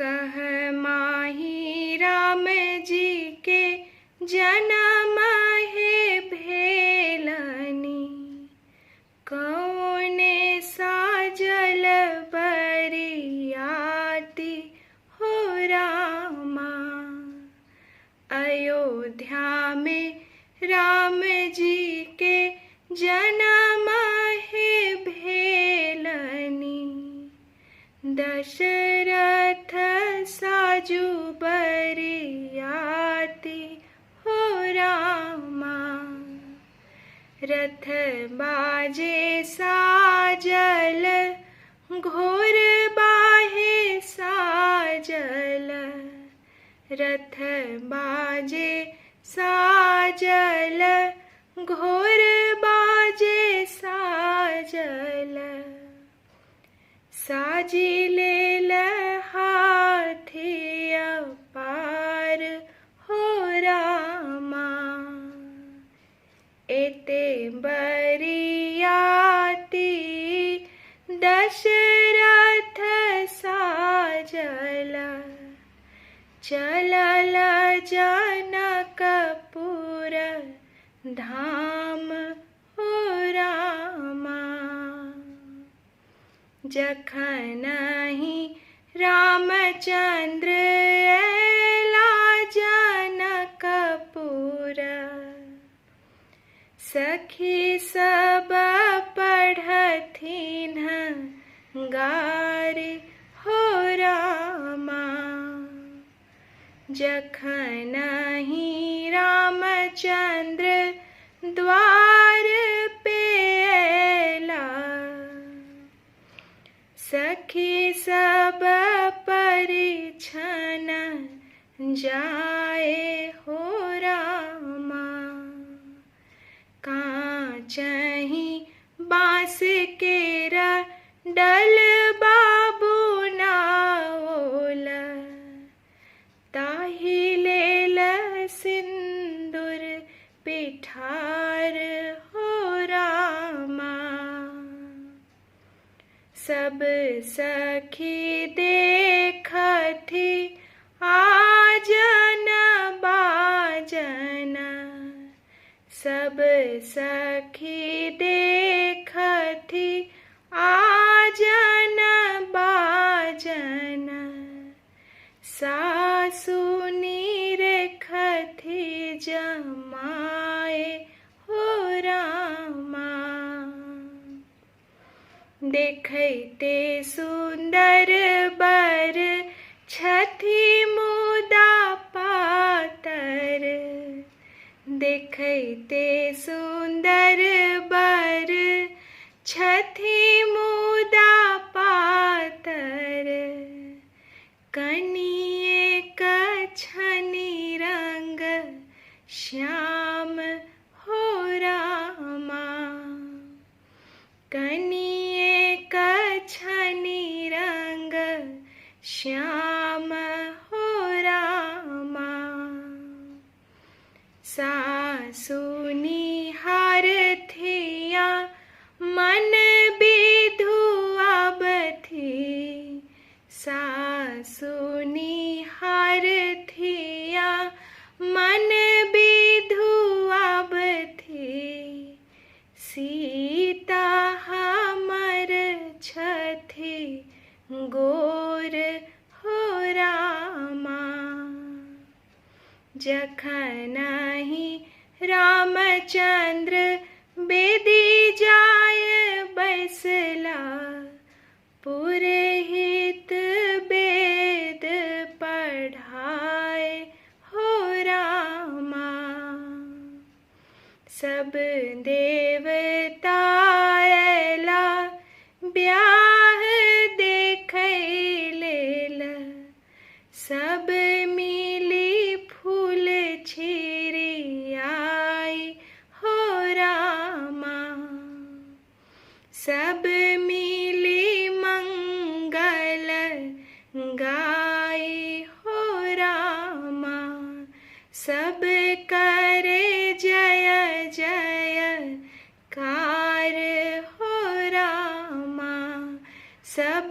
कह माही राम जी के जन्म है भेलनी, कौने साजल बरियाती हो रामा। अयोध्या में राम जी के जन्म है भेलनी, दशरथ साजु बरियाती हो रामा। रथ बाजे साजल घोर बाहे साजल, रथ बाजे साजल घोर बाजे साजल। साजी लेल हाथी अपार हो रामा, एते बरियाती दशरथ साजल। चलल जनकपुर धाम हो रामा। जखनहि रामचंद्र अयला जनकपुर, सखी सब पढ़थिन गारि हो रामा। जखनहि रामचंद्र द्वार पे अयला, सखी सब परिछन जाए हो रामा। कांचहि बाँस केरा डल बाबू नाओल, ताहि लेल सिंदूर पिठार हो रामा। सब सखी देखथि आजन बाजन, सब सखी देखथि आजन बाजन। सासु निरखथि जमाए हो रामा। देखैते सुंदर बर छथि मुदा पातर, देखैते सुंदर बर छथि मुदा पातर। कनिएक छनि रंग श्याम हो रामा, कनिएक छनि रंग श्याम हो रामा। सासु निहारथिया मन बिधुआबथि, सासु निहारथिया मन बिधुआबथि। सीता हमर छथि गोर हो रामा। जखनहि रामचंद्र बेदी जाय बैसला, पुरहित वेद पढ़ाए हो रामा। सब देवता अयला ब्याह देखै लेल, सब मिली फूल छिड़ियाई हो रामा। सब मिली मंगल गाई हो रामा। सब करे जय जय कार हो रामा। सब